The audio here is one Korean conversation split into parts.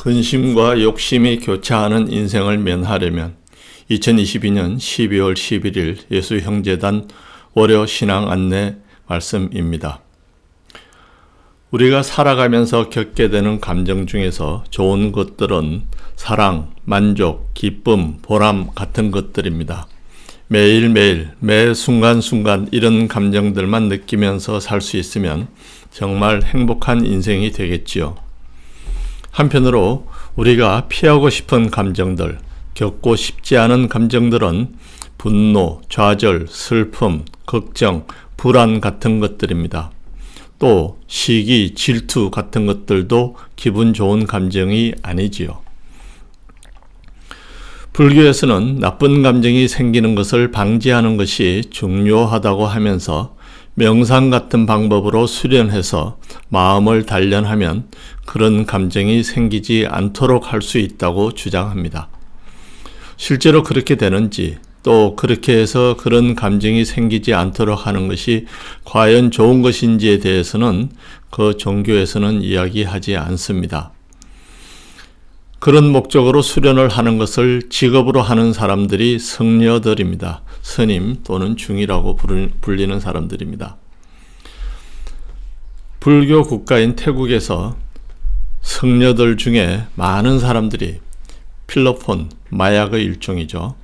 근심과 욕심이 교차하는 인생을 면하려면 2022년 12월 11일 예수형제단 월요 신앙 안내 말씀입니다. 우리가 살아가면서 겪게 되는 감정 중에서 좋은 것들은 사랑, 만족, 기쁨, 보람 같은 것들입니다. 매일매일, 매 순간순간 이런 감정들만 느끼면서 살 수 있으면 정말 행복한 인생이 되겠지요. 한편으로 우리가 피하고 싶은 감정들, 겪고 싶지 않은 감정들은 분노, 좌절, 슬픔, 걱정, 불안 같은 것들입니다. 또 시기, 질투 같은 것들도 기분 좋은 감정이 아니지요. 불교에서는 나쁜 감정이 생기는 것을 방지하는 것이 중요하다고 하면서 명상 같은 방법으로 수련해서 마음을 단련하면 그런 감정이 생기지 않도록 할 수 있다고 주장합니다. 실제로 그렇게 되는지, 또 그렇게 해서 그런 감정이 생기지 않도록 하는 것이 과연 좋은 것인지에 대해서는 그 종교에서는 이야기하지 않습니다. 그런 목적으로 수련을 하는 것을 직업으로 하는 사람들이 성녀들입니다. 스님 또는 중이라고 불리는 사람들입니다. 불교 국가인 태국에서 성녀들 중에 많은 사람들이 필로폰, 마약의 일종이죠.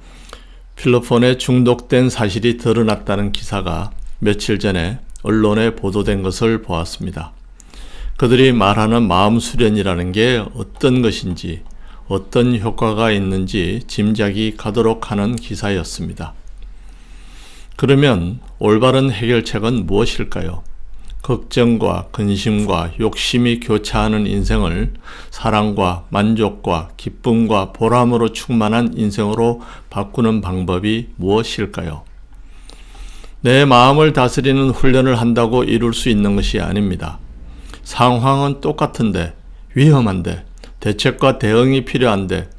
필로폰에 중독된 사실이 드러났다는 기사가 며칠 전에 언론에 보도된 것을 보았습니다. 그들이 말하는 마음 수련이라는 게 어떤 것인지, 어떤 효과가 있는지 짐작이 가도록 하는 기사였습니다. 그러면 올바른 해결책은 무엇일까요? 걱정과 근심과 욕심이 교차하는 인생을 사랑과 만족과 기쁨과 보람으로 충만한 인생으로 바꾸는 방법이 무엇일까요? 내 마음을 다스리는 훈련을 한다고 이룰 수 있는 것이 아닙니다. 상황은 똑같은데, 위험한데, 대책과 대응이 필요한데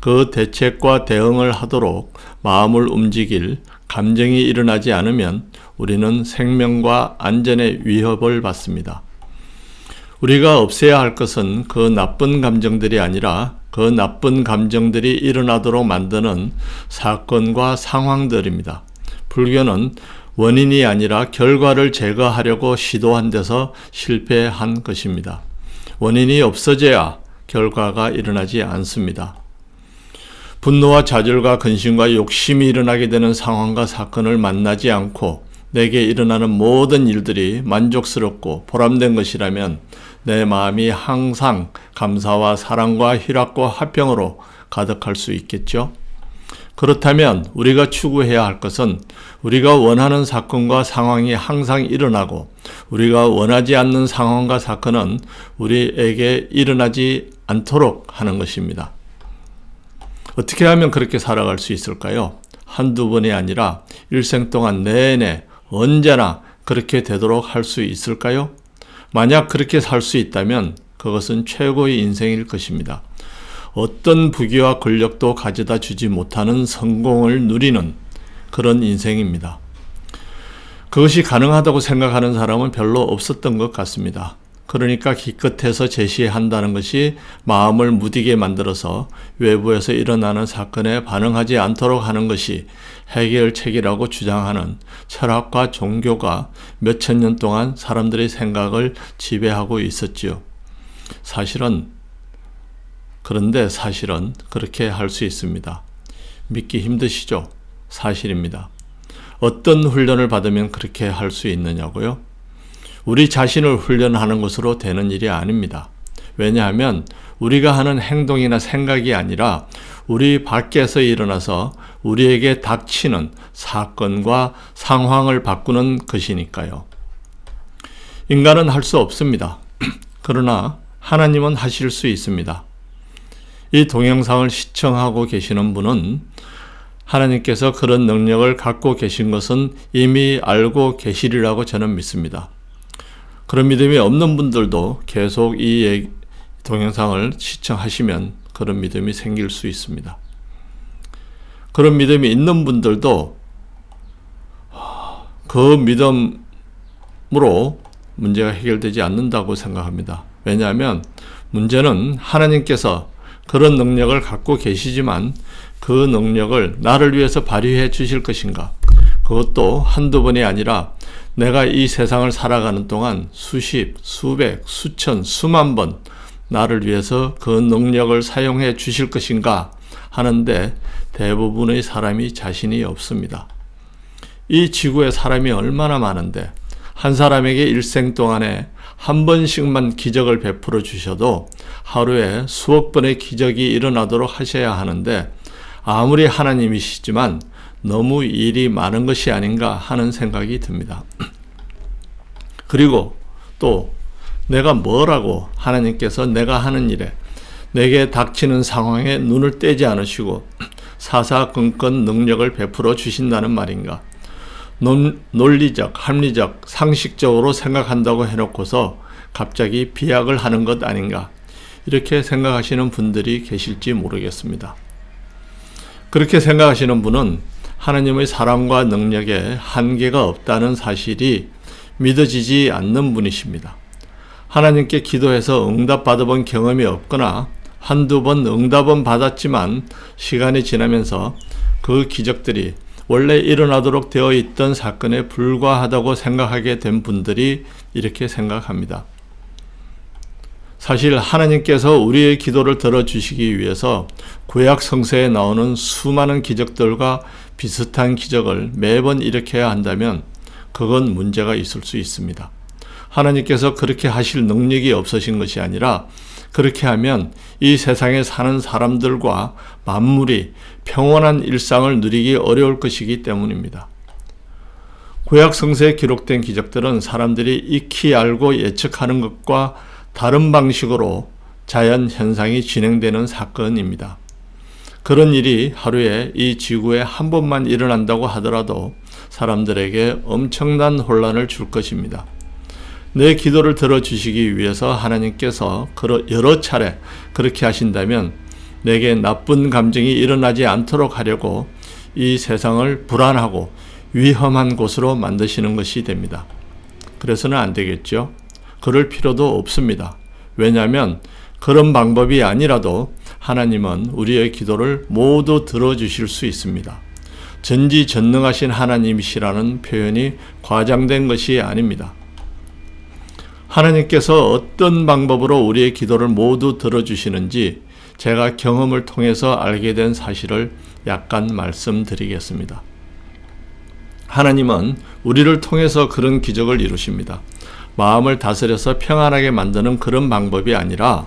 그 대책과 대응을 하도록 마음을 움직일 감정이 일어나지 않으면 우리는 생명과 안전의 위협을 받습니다. 우리가 없애야 할 것은 그 나쁜 감정들이 아니라 그 나쁜 감정들이 일어나도록 만드는 사건과 상황들입니다. 불교는 원인이 아니라 결과를 제거하려고 시도한 데서 실패한 것입니다. 원인이 없어져야 결과가 일어나지 않습니다. 분노와 좌절과 근심과 욕심이 일어나게 되는 상황과 사건을 만나지 않고 내게 일어나는 모든 일들이 만족스럽고 보람된 것이라면 내 마음이 항상 감사와 사랑과 희락과 화평으로 가득할 수 있겠죠. 그렇다면 우리가 추구해야 할 것은 우리가 원하는 사건과 상황이 항상 일어나고 우리가 원하지 않는 상황과 사건은 우리에게 일어나지 않도록 하는 것입니다. 어떻게 하면 그렇게 살아갈 수 있을까요? 한두 번이 아니라 일생 동안 내내 언제나 그렇게 되도록 할 수 있을까요? 만약 그렇게 살 수 있다면 그것은 최고의 인생일 것입니다. 어떤 부귀와 권력도 가져다 주지 못하는 성공을 누리는 그런 인생입니다. 그것이 가능하다고 생각하는 사람은 별로 없었던 것 같습니다. 그러니까 기껏해서 제시한다는 것이 마음을 무디게 만들어서 외부에서 일어나는 사건에 반응하지 않도록 하는 것이 해결책이라고 주장하는 철학과 종교가 몇천 년 동안 사람들의 생각을 지배하고 있었지요. 그런데 사실은 그렇게 할 수 있습니다. 믿기 힘드시죠? 사실입니다. 어떤 훈련을 받으면 그렇게 할 수 있느냐고요? 우리 자신을 훈련하는 것으로 되는 일이 아닙니다. 왜냐하면 우리가 하는 행동이나 생각이 아니라 우리 밖에서 일어나서 우리에게 닥치는 사건과 상황을 바꾸는 것이니까요. 인간은 할 수 없습니다. 그러나 하나님은 하실 수 있습니다. 이 동영상을 시청하고 계시는 분은 하나님께서 그런 능력을 갖고 계신 것은 이미 알고 계시리라고 저는 믿습니다. 그런 믿음이 없는 분들도 계속 이 동영상을 시청하시면 그런 믿음이 생길 수 있습니다. 그런 믿음이 있는 분들도 그 믿음으로 문제가 해결되지 않는다고 생각합니다. 왜냐하면 문제는 하나님께서 그런 능력을 갖고 계시지만 그 능력을 나를 위해서 발휘해 주실 것인가? 그것도 한두 번이 아니라 내가 이 세상을 살아가는 동안 수십, 수백, 수천, 수만 번 나를 위해서 그 능력을 사용해 주실 것인가 하는데 대부분의 사람이 자신이 없습니다. 이 지구에 사람이 얼마나 많은데 한 사람에게 일생 동안에 한 번씩만 기적을 베풀어 주셔도 하루에 수억 번의 기적이 일어나도록 하셔야 하는데 아무리 하나님이시지만 너무 일이 많은 것이 아닌가 하는 생각이 듭니다. 그리고 또 내가 뭐라고 하나님께서 내가 하는 일에 내게 닥치는 상황에 눈을 떼지 않으시고 사사건건 능력을 베풀어 주신다는 말인가? 논리적, 합리적, 상식적으로 생각한다고 해놓고서 갑자기 비약을 하는 것 아닌가? 이렇게 생각하시는 분들이 계실지 모르겠습니다. 그렇게 생각하시는 분은 하나님의 사랑과 능력에 한계가 없다는 사실이 믿어지지 않는 분이십니다. 하나님께 기도해서 응답 받아본 경험이 없거나 한두 번 응답은 받았지만 시간이 지나면서 그 기적들이 원래 일어나도록 되어 있던 사건에 불과하다고 생각하게 된 분들이 이렇게 생각합니다. 사실 하나님께서 우리의 기도를 들어주시기 위해서 구약 성서에 나오는 수많은 기적들과 비슷한 기적을 매번 일으켜야 한다면 그건 문제가 있을 수 있습니다. 하나님께서 그렇게 하실 능력이 없으신 것이 아니라 그렇게 하면 이 세상에 사는 사람들과 만물이 평온한 일상을 누리기 어려울 것이기 때문입니다. 구약 성서에 기록된 기적들은 사람들이 익히 알고 예측하는 것과 다른 방식으로 자연 현상이 진행되는 사건입니다. 그런 일이 하루에 이 지구에 한 번만 일어난다고 하더라도 사람들에게 엄청난 혼란을 줄 것입니다. 내 기도를 들어주시기 위해서 하나님께서 여러 차례 그렇게 하신다면 내게 나쁜 감정이 일어나지 않도록 하려고 이 세상을 불안하고 위험한 곳으로 만드시는 것이 됩니다. 그래서는 안 되겠죠. 그럴 필요도 없습니다. 왜냐하면 그런 방법이 아니라도 하나님은 우리의 기도를 모두 들어주실 수 있습니다. 전지전능하신 하나님이시라는 표현이 과장된 것이 아닙니다. 하나님께서 어떤 방법으로 우리의 기도를 모두 들어주시는지 제가 경험을 통해서 알게 된 사실을 약간 말씀드리겠습니다. 하나님은 우리를 통해서 그런 기적을 이루십니다. 마음을 다스려서 평안하게 만드는 그런 방법이 아니라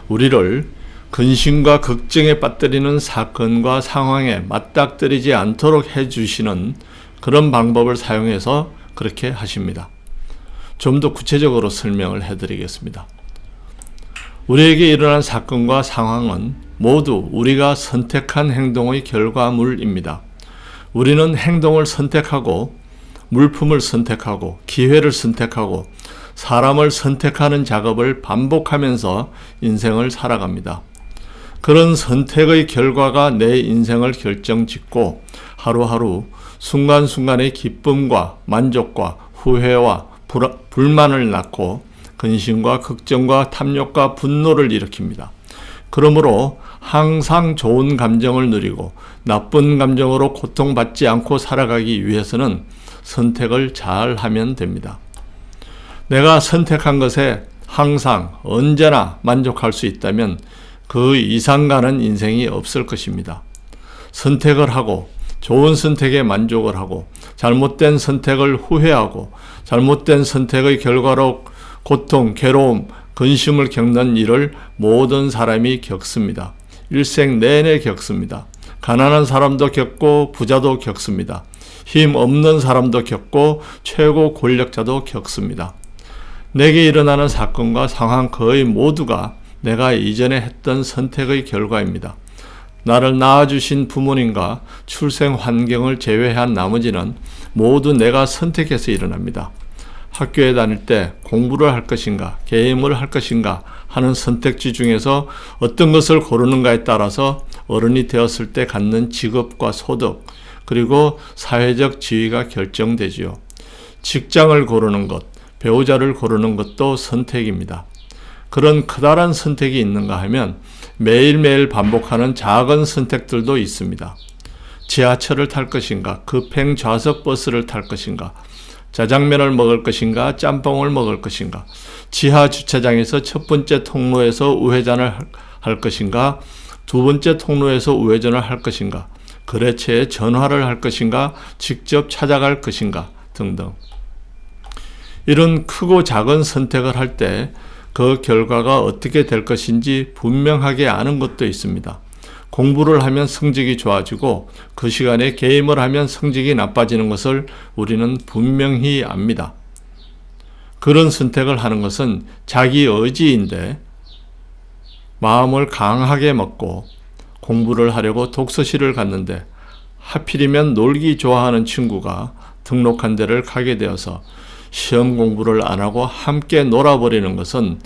우리를 근심과 걱정에 빠뜨리는 사건과 상황에 맞닥뜨리지 않도록 해주시는 그런 방법을 사용해서 그렇게 하십니다. 좀 더 구체적으로 설명을 해드리겠습니다. 우리에게 일어난 사건과 상황은 모두 우리가 선택한 행동의 결과물입니다. 우리는 행동을 선택하고 물품을 선택하고 기회를 선택하고 사람을 선택하는 작업을 반복하면서 인생을 살아갑니다. 그런 선택의 결과가 내 인생을 결정짓고 하루하루 순간순간의 기쁨과 만족과 후회와 불만을 낳고 근심과 걱정과 탐욕과 분노를 일으킵니다. 그러므로 항상 좋은 감정을 누리고 나쁜 감정으로 고통받지 않고 살아가기 위해서는 선택을 잘 하면 됩니다. 내가 선택한 것에 항상 언제나 만족할 수 있다면 그 이상 가는 인생이 없을 것입니다. 선택을 하고 좋은 선택에 만족을 하고 잘못된 선택을 후회하고 잘못된 선택의 결과로 고통, 괴로움, 근심을 겪는 일을 모든 사람이 겪습니다. 일생 내내 겪습니다. 가난한 사람도 겪고 부자도 겪습니다. 힘 없는 사람도 겪고 최고 권력자도 겪습니다. 내게 일어나는 사건과 상황 거의 모두가 내가 이전에 했던 선택의 결과입니다. 나를 낳아주신 부모님과 출생 환경을 제외한 나머지는 모두 내가 선택해서 일어납니다. 학교에 다닐 때 공부를 할 것인가, 게임을 할 것인가 하는 선택지 중에서 어떤 것을 고르는가에 따라서 어른이 되었을 때 갖는 직업과 소득, 그리고 사회적 지위가 결정되지요. 직장을 고르는 것, 배우자를 고르는 것도 선택입니다. 그런 커다란 선택이 있는가 하면 매일매일 반복하는 작은 선택들도 있습니다. 지하철을 탈 것인가, 급행 좌석 버스를 탈 것인가, 짜장면을 먹을 것인가, 짬뽕을 먹을 것인가, 지하 주차장에서 첫 번째 통로에서 우회전을 할 것인가, 두 번째 통로에서 우회전을 할 것인가, 거래처에 전화를 할 것인가, 직접 찾아갈 것인가 등등. 이런 크고 작은 선택을 할 때 그 결과가 어떻게 될 것인지 분명하게 아는 것도 있습니다. 공부를 하면 성적이 좋아지고 그 시간에 게임을 하면 성적이 나빠지는 것을 우리는 분명히 압니다. 그런 선택을 하는 것은 자기 의지인데 마음을 강하게 먹고 공부를 하려고 독서실을 갔는데 하필이면 놀기 좋아하는 친구가 등록한 데를 가게 되어서 시험 공부를 안 하고 함께 놀아버리는 것은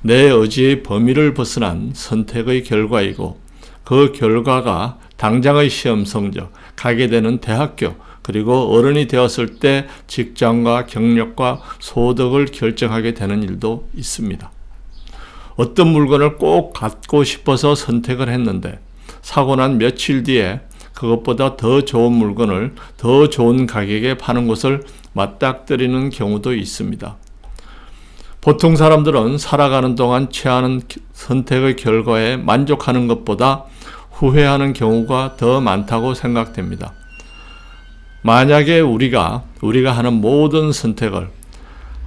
내 의지의 범위를 벗어난 선택의 결과이고 그 결과가 당장의 시험 성적, 가게 되는 대학교, 그리고 어른이 되었을 때 직장과 경력과 소득을 결정하게 되는 일도 있습니다. 어떤 물건을 꼭 갖고 싶어서 선택을 했는데 사고 난 며칠 뒤에 그것보다 더 좋은 물건을 더 좋은 가격에 파는 것을 맞닥뜨리는 경우도 있습니다. 보통 사람들은 살아가는 동안 취하는 선택의 결과에 만족하는 것보다 후회하는 경우가 더 많다고 생각됩니다. 만약에 우리가 하는 모든 선택을,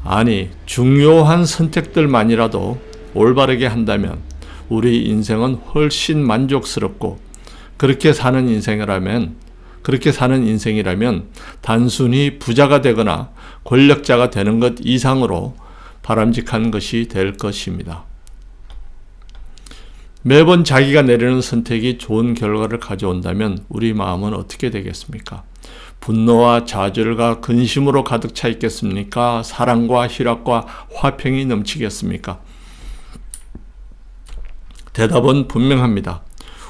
아니 중요한 선택들만이라도 올바르게 한다면 우리 인생은 훨씬 만족스럽고 그렇게 사는 인생이라면 단순히 부자가 되거나 권력자가 되는 것 이상으로 바람직한 것이 될 것입니다. 매번 자기가 내리는 선택이 좋은 결과를 가져온다면 우리 마음은 어떻게 되겠습니까? 분노와 좌절과 근심으로 가득 차 있겠습니까? 사랑과 희락과 화평이 넘치겠습니까? 대답은 분명합니다.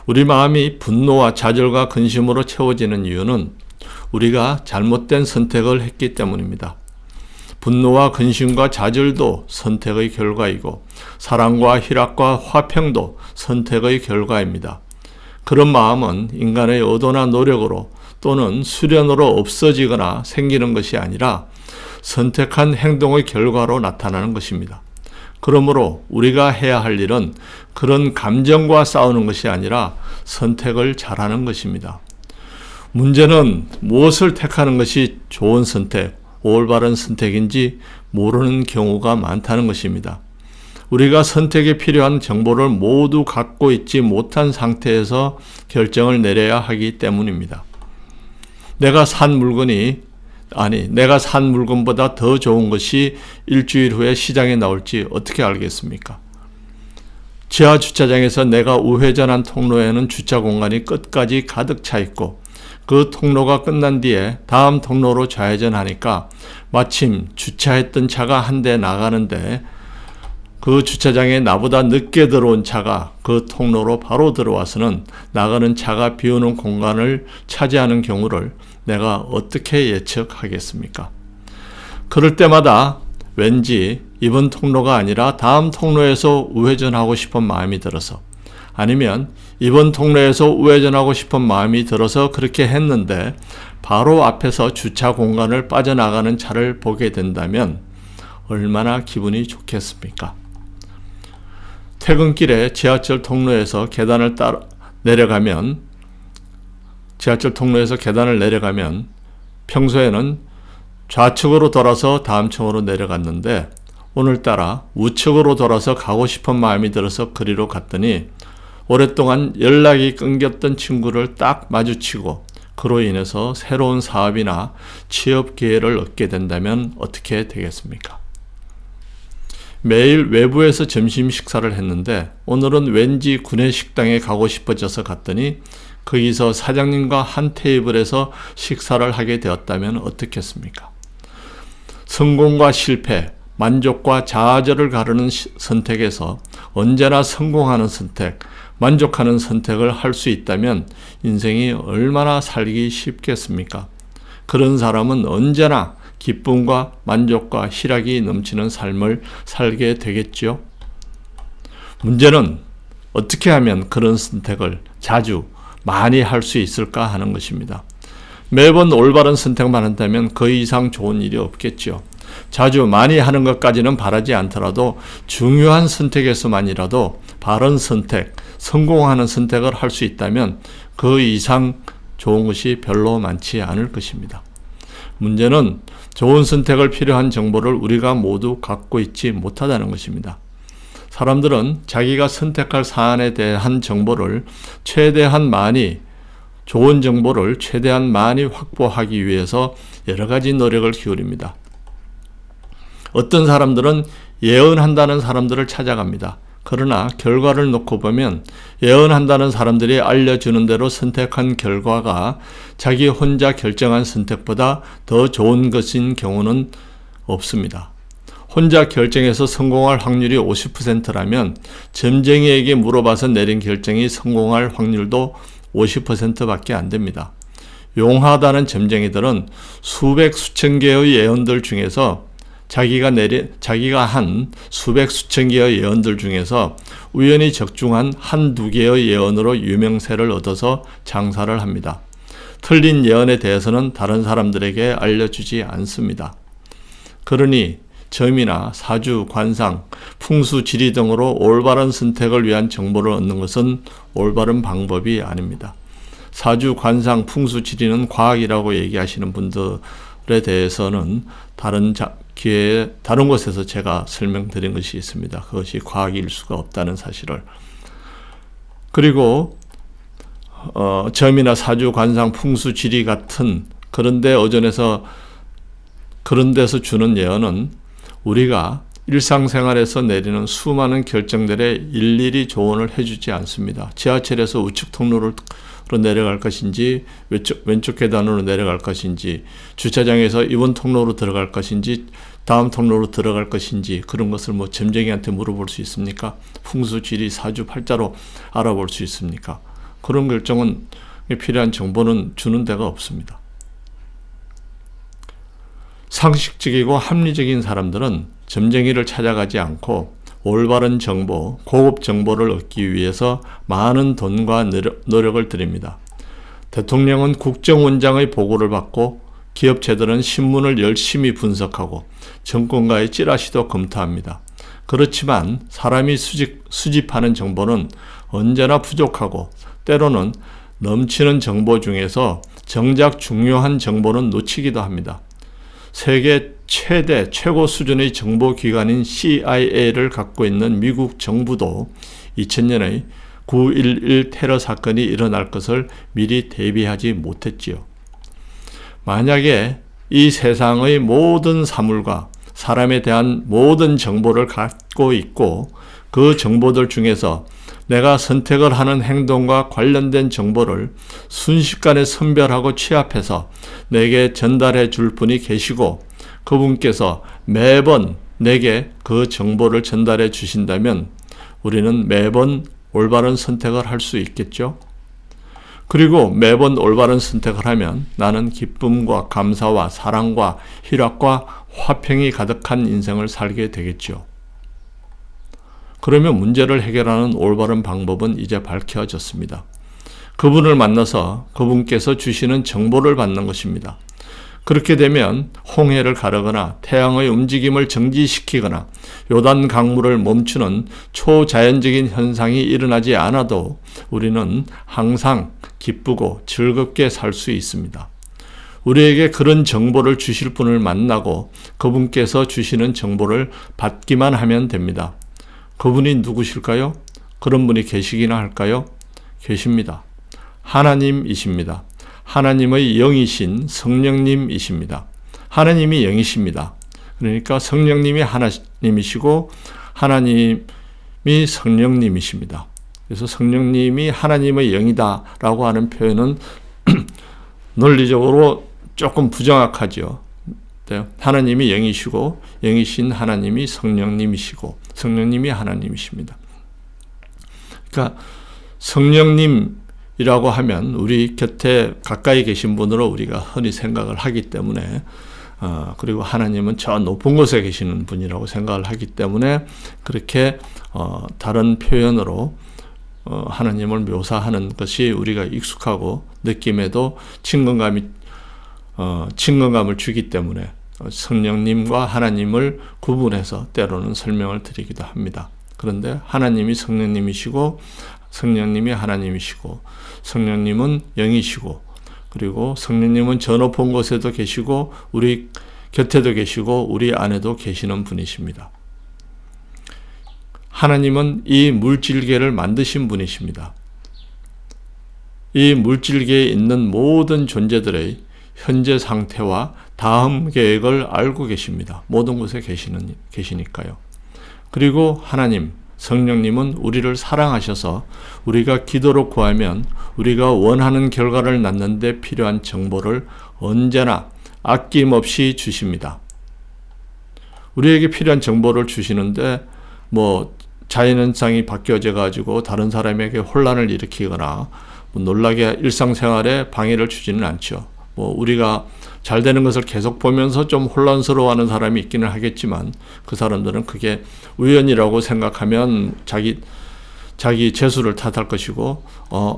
우리 마음이 분노와 좌절과 근심으로 채워지는 이유는 우리가 잘못된 선택을 했기 때문입니다. 분노와 근심과 좌절도 선택의 결과이고 사랑과 희락과 화평도 선택의 결과입니다. 그런 마음은 인간의 의도나 노력으로 또는 수련으로 없어지거나 생기는 것이 아니라 선택한 행동의 결과로 나타나는 것입니다. 그러므로 우리가 해야 할 일은 그런 감정과 싸우는 것이 아니라 선택을 잘하는 것입니다. 문제는 무엇을 택하는 것이 좋은 선택, 올바른 선택인지 모르는 경우가 많다는 것입니다. 우리가 선택에 필요한 정보를 모두 갖고 있지 못한 상태에서 결정을 내려야 하기 때문입니다. 내가 산 물건보다 더 좋은 것이 일주일 후에 시장에 나올지 어떻게 알겠습니까? 지하 주차장에서 내가 우회전한 통로에는 주차 공간이 끝까지 가득 차 있고 그 통로가 끝난 뒤에 다음 통로로 좌회전하니까 마침 주차했던 차가 한 대 나가는데 그 주차장에 나보다 늦게 들어온 차가 그 통로로 바로 들어와서는 나가는 차가 비우는 공간을 차지하는 경우를 내가 어떻게 예측하겠습니까? 그럴 때마다 왠지 이번 통로가 아니라 다음 통로에서 우회전하고 싶은 마음이 들어서, 아니면 이번 통로에서 우회전하고 싶은 마음이 들어서 그렇게 했는데 바로 앞에서 주차 공간을 빠져나가는 차를 보게 된다면 얼마나 기분이 좋겠습니까? 퇴근길에 지하철 통로에서 계단을 내려가면 평소에는 좌측으로 돌아서 다음 층으로 내려갔는데 오늘따라 우측으로 돌아서 가고 싶은 마음이 들어서 그리로 갔더니 오랫동안 연락이 끊겼던 친구를 딱 마주치고 그로 인해서 새로운 사업이나 취업 기회를 얻게 된다면 어떻게 되겠습니까? 매일 외부에서 점심 식사를 했는데 오늘은 왠지 구내식당에 가고 싶어져서 갔더니 거기서 사장님과 한 테이블에서 식사를 하게 되었다면 어떻겠습니까? 성공과 실패, 만족과 좌절을 가르는 선택에서 언제나 성공하는 선택, 만족하는 선택을 할 수 있다면 인생이 얼마나 살기 쉽겠습니까? 그런 사람은 언제나 기쁨과 만족과 희락이 넘치는 삶을 살게 되겠죠. 문제는 어떻게 하면 그런 선택을 자주 많이 할 수 있을까 하는 것입니다. 매번 올바른 선택만 한다면 그 이상 좋은 일이 없겠죠. 자주 많이 하는 것까지는 바라지 않더라도 중요한 선택에서만이라도 바른 선택, 성공하는 선택을 할 수 있다면 그 이상 좋은 것이 별로 많지 않을 것입니다. 문제는 좋은 선택을 필요한 정보를 우리가 모두 갖고 있지 못하다는 것입니다. 사람들은 자기가 선택할 사안에 대한 정보를 최대한 많이, 좋은 정보를 최대한 많이 확보하기 위해서 여러 가지 노력을 기울입니다. 어떤 사람들은 예언한다는 사람들을 찾아갑니다. 그러나 결과를 놓고 보면 예언한다는 사람들이 알려주는 대로 선택한 결과가 자기 혼자 결정한 선택보다 더 좋은 것인 경우는 없습니다. 혼자 결정해서 성공할 확률이 50%라면 점쟁이에게 물어봐서 내린 결정이 성공할 확률도 50%밖에 안 됩니다. 용하다는 점쟁이들은 수백 수천 개의 예언들 중에서 자기가 한 수백 수천 개의 예언들 중에서 우연히 적중한 한두 개의 예언으로 유명세를 얻어서 장사를 합니다. 틀린 예언에 대해서는 다른 사람들에게 알려주지 않습니다. 그러니 점이나 사주, 관상, 풍수, 지리 등으로 올바른 선택을 위한 정보를 얻는 것은 올바른 방법이 아닙니다. 사주, 관상, 풍수, 지리는 과학이라고 얘기하시는 분들에 대해서는 다른 기회에 다른 곳에서 제가 설명드린 것이 있습니다. 그것이 과학일 수가 없다는 사실을. 그리고 점이나 사주, 관상, 풍수, 지리 같은 그런 데서 주는 예언은 우리가 일상생활에서 내리는 수많은 결정들에 일일이 조언을 해주지 않습니다. 지하철에서 우측 통로로 내려갈 것인지 왼쪽 계단으로 내려갈 것인지 주차장에서 이번 통로로 들어갈 것인지 다음 통로로 들어갈 것인지 그런 것을 점쟁이한테 물어볼 수 있습니까? 풍수, 지리, 사주, 팔자로 알아볼 수 있습니까? 그런 결정은 필요한 정보는 주는 데가 없습니다. 상식적이고 합리적인 사람들은 점쟁이를 찾아가지 않고 올바른 정보, 고급 정보를 얻기 위해서 많은 돈과 노력을 들입니다. 대통령은 국정원장의 보고를 받고 기업체들은 신문을 열심히 분석하고 정권가의 찌라시도 검토합니다. 그렇지만 사람이 수집하는 정보는 언제나 부족하고 때로는 넘치는 정보 중에서 정작 중요한 정보는 놓치기도 합니다. 세계 최고 수준의 정보기관인 CIA를 갖고 있는 미국 정부도 2000년의 9.11 테러 사건이 일어날 것을 미리 대비하지 못했지요. 만약에 이 세상의 모든 사물과 사람에 대한 모든 정보를 갖고 있고 그 정보들 중에서 내가 선택을 하는 행동과 관련된 정보를 순식간에 선별하고 취합해서 내게 전달해 줄 분이 계시고 그분께서 매번 내게 그 정보를 전달해 주신다면 우리는 매번 올바른 선택을 할 수 있겠죠. 그리고 매번 올바른 선택을 하면 나는 기쁨과 감사와 사랑과 희락과 화평이 가득한 인생을 살게 되겠죠. 그러면 문제를 해결하는 올바른 방법은 이제 밝혀졌습니다. 그분을 만나서 그분께서 주시는 정보를 받는 것입니다. 그렇게 되면 홍해를 가르거나 태양의 움직임을 정지시키거나 요단 강물을 멈추는 초자연적인 현상이 일어나지 않아도 우리는 항상 기쁘고 즐겁게 살 수 있습니다. 우리에게 그런 정보를 주실 분을 만나고 그분께서 주시는 정보를 받기만 하면 됩니다. 그분이 누구실까요? 그런 분이 계시기나 할까요? 계십니다. 하나님이십니다. 하나님의 영이신 성령님이십니다. 하나님이 영이십니다. 그러니까 성령님이 하나님이시고 하나님이 성령님이십니다. 그래서 성령님이 하나님의 영이다 라고 하는 표현은 논리적으로 조금 부정확하죠. 하나님이 영이시고 영이신 하나님이 성령님이시고 성령님이 하나님이십니다. 그러니까 성령님이라고 하면 우리 곁에 가까이 계신 분으로 우리가 흔히 생각을 하기 때문에 그리고 하나님은 저 높은 곳에 계시는 분이라고 생각을 하기 때문에 그렇게 다른 표현으로 하나님을 묘사하는 것이 우리가 익숙하고 느낌에도 친근감을 주기 때문에 성령님과 하나님을 구분해서 때로는 설명을 드리기도 합니다. 그런데 하나님이 성령님이시고 성령님이 하나님이시고 성령님은 영이시고 그리고 성령님은 저 높은 곳에도 계시고 우리 곁에도 계시고 우리 안에도 계시는 분이십니다. 하나님은 이 물질계를 만드신 분이십니다. 이 물질계에 있는 모든 존재들의 현재 상태와 다음 계획을 알고 계십니다. 모든 곳에 계시니까요. 그리고 하나님, 성령님은 우리를 사랑하셔서 우리가 기도로 구하면 우리가 원하는 결과를 낳는 데 필요한 정보를 언제나 아낌없이 주십니다. 우리에게 필요한 정보를 주시는데 자연현상이 바뀌어져 가지고 다른 사람에게 혼란을 일으키거나 놀라게 일상생활에 방해를 주지는 않죠. 우리가 잘 되는 것을 계속 보면서 좀 혼란스러워하는 사람이 있기는 하겠지만 그 사람들은 그게 우연이라고 생각하면 자기 재수를 탓할 것이고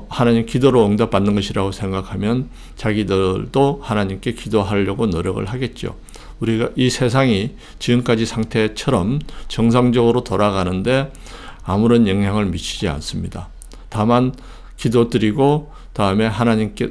하나님 기도로 응답받는 것이라고 생각하면 자기들도 하나님께 기도하려고 노력을 하겠죠. 우리가 이 세상이 지금까지 상태처럼 정상적으로 돌아가는데 아무런 영향을 미치지 않습니다. 다만 기도드리고 다음에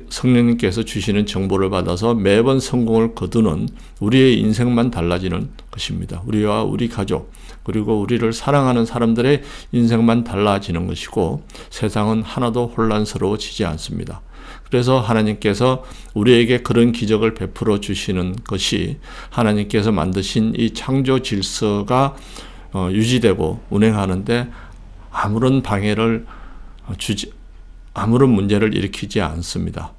성령님께서 주시는 정보를 받아서 매번 성공을 거두는 우리의 인생만 달라지는 것입니다. 우리와 우리 가족 그리고 우리를 사랑하는 사람들의 인생만 달라지는 것이고 세상은 하나도 혼란스러워지지 않습니다. 그래서 하나님께서 우리에게 그런 기적을 베풀어 주시는 것이 하나님께서 만드신 이 창조 질서가 유지되고 운행하는데 아무런 방해를 아무런 문제를 일으키지 않습니다.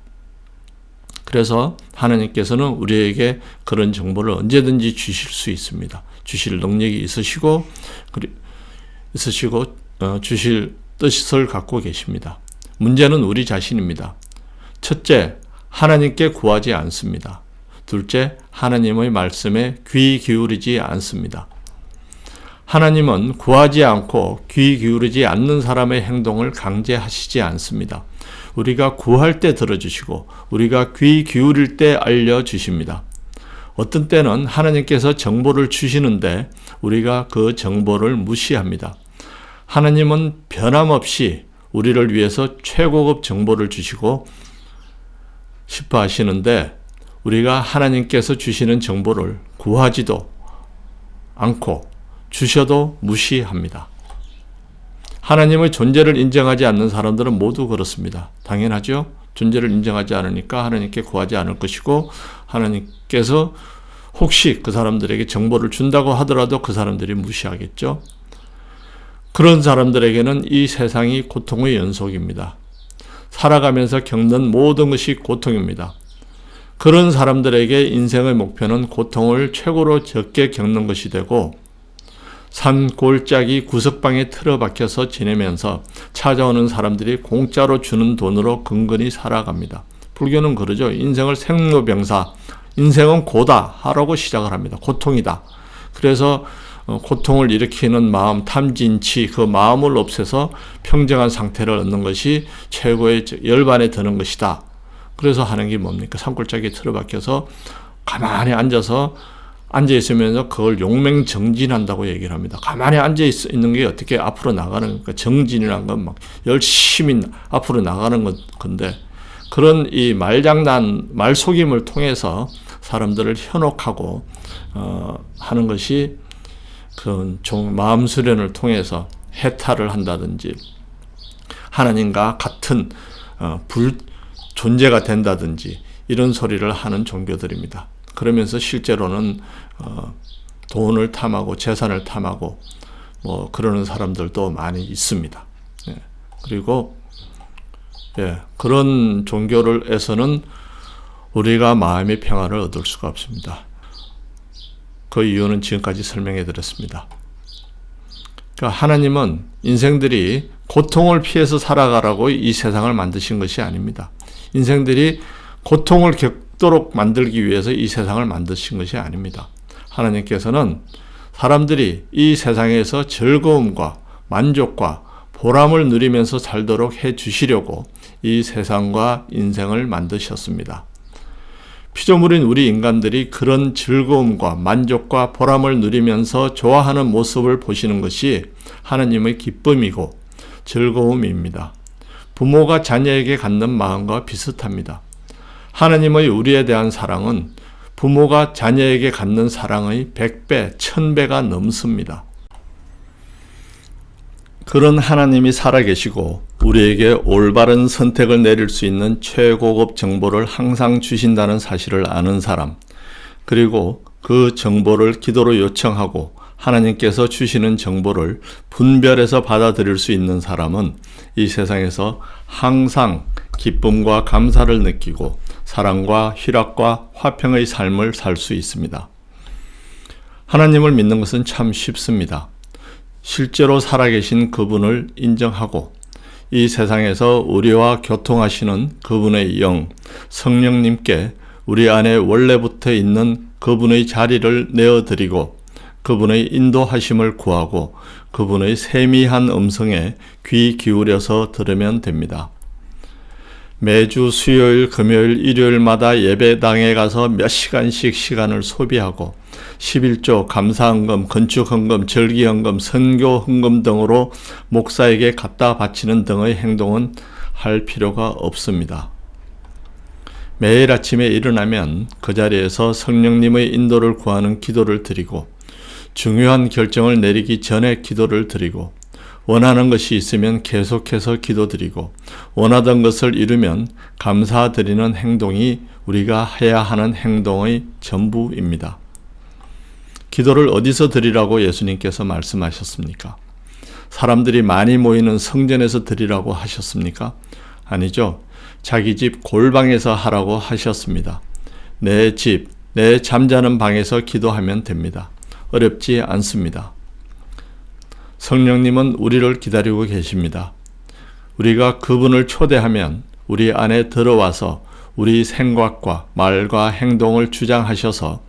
그래서 하나님께서는 우리에게 그런 정보를 언제든지 주실 수 있습니다. 주실 능력이 있으시고 주실 뜻을 갖고 계십니다. 문제는 우리 자신입니다. 첫째, 하나님께 구하지 않습니다. 둘째, 하나님의 말씀에 귀 기울이지 않습니다. 하나님은 구하지 않고 귀 기울이지 않는 사람의 행동을 강제하시지 않습니다. 우리가 구할 때 들어주시고 우리가 귀 기울일 때 알려주십니다. 어떤 때는 하나님께서 정보를 주시는데 우리가 그 정보를 무시합니다. 하나님은 변함없이 우리를 위해서 최고급 정보를 주시고 싶어 하시는데 우리가 하나님께서 주시는 정보를 구하지도 않고 주셔도 무시합니다. 하나님의 존재를 인정하지 않는 사람들은 모두 그렇습니다. 당연하죠. 존재를 인정하지 않으니까 하나님께 구하지 않을 것이고 하나님께서 혹시 그 사람들에게 정보를 준다고 하더라도 그 사람들이 무시하겠죠. 그런 사람들에게는 이 세상이 고통의 연속입니다. 살아가면서 겪는 모든 것이 고통입니다. 그런 사람들에게 인생의 목표는 고통을 최고로 적게 겪는 것이 되고 산 골짜기 구석방에 틀어박혀서 지내면서 찾아오는 사람들이 공짜로 주는 돈으로 근근히 살아갑니다. 불교는 그러죠. 인생을 생로병사, 인생은 고다 하라고 시작을 합니다. 고통이다. 그래서 고통을 일으키는 마음, 탐진치, 그 마음을 없애서 평정한 상태를 얻는 것이 최고의 열반에 드는 것이다. 그래서 하는 게 뭡니까? 산골짜기에 틀어박혀서 가만히 앉아있으면서 그걸 용맹정진한다고 얘기를 합니다. 가만히 앉아있는 게 어떻게 앞으로 나가는 겁니까? 정진이라는 건 막 열심히 앞으로 나가는 건데 그런 이 말속임을 통해서 사람들을 현혹하고 하는 것이 그 마음 수련을 통해서 해탈을 한다든지 하나님과 같은 존재가 된다든지 이런 소리를 하는 종교들입니다. 그러면서 실제로는 돈을 탐하고 재산을 탐하고 그러는 사람들도 많이 있습니다. 그리고 그런 종교를에서는 우리가 마음의 평화를 얻을 수가 없습니다. 그 이유는 지금까지 설명해 드렸습니다. 그러니까 하나님은 인생들이 고통을 피해서 살아가라고 이 세상을 만드신 것이 아닙니다. 인생들이 고통을 죽도록 만들기 위해서 이 세상을 만드신 것이 아닙니다. 하나님께서는 사람들이 이 세상에서 즐거움과 만족과 보람을 누리면서 살도록 해 주시려고 이 세상과 인생을 만드셨습니다. 피조물인 우리 인간들이 그런 즐거움과 만족과 보람을 누리면서 좋아하는 모습을 보시는 것이 하나님의 기쁨이고 즐거움입니다. 부모가 자녀에게 갖는 마음과 비슷합니다. 하나님의 우리에 대한 사랑은 부모가 자녀에게 갖는 사랑의 100배, 1000배가 넘습니다. 그런 하나님이 살아계시고 우리에게 올바른 선택을 내릴 수 있는 최고급 정보를 항상 주신다는 사실을 아는 사람, 그리고 그 정보를 기도로 요청하고 하나님께서 주시는 정보를 분별해서 받아들일 수 있는 사람은 이 세상에서 항상 기쁨과 감사를 느끼고 사랑과 희락과 화평의 삶을 살 수 있습니다. 하나님을 믿는 것은 참 쉽습니다. 실제로 살아계신 그분을 인정하고 이 세상에서 우리와 교통하시는 그분의 영, 성령님께 우리 안에 원래부터 있는 그분의 자리를 내어드리고 그분의 인도하심을 구하고 그분의 세미한 음성에 귀 기울여서 들으면 됩니다. 매주 수요일, 금요일, 일요일마다 예배당에 가서 몇 시간씩 시간을 소비하고 11조, 감사헌금, 건축헌금, 절기헌금, 선교헌금 등으로 목사에게 갖다 바치는 등의 행동은 할 필요가 없습니다. 매일 아침에 일어나면 그 자리에서 성령님의 인도를 구하는 기도를 드리고 중요한 결정을 내리기 전에 기도를 드리고 원하는 것이 있으면 계속해서 기도드리고 원하던 것을 이루면 감사드리는 행동이 우리가 해야 하는 행동의 전부입니다. 기도를 어디서 드리라고 예수님께서 말씀하셨습니까? 사람들이 많이 모이는 성전에서 드리라고 하셨습니까? 아니죠. 자기 집 골방에서 하라고 하셨습니다. 내 집, 내 잠자는 방에서 기도하면 됩니다. 어렵지 않습니다. 성령님은 우리를 기다리고 계십니다. 우리가 그분을 초대하면 우리 안에 들어와서 우리 생각과 말과 행동을 주장하셔서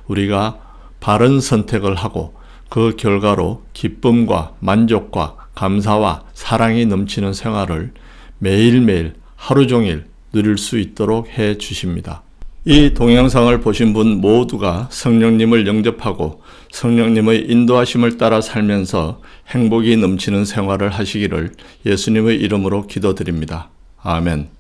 우리가 바른 선택을 하고 그 결과로 기쁨과 만족과 감사와 사랑이 넘치는 생활을 매일매일 하루 종일 누릴 수 있도록 해 주십니다. 이 동영상을 보신 분 모두가 성령님을 영접하고 성령님의 인도하심을 따라 살면서 행복이 넘치는 생활을 하시기를 예수님의 이름으로 기도드립니다. 아멘.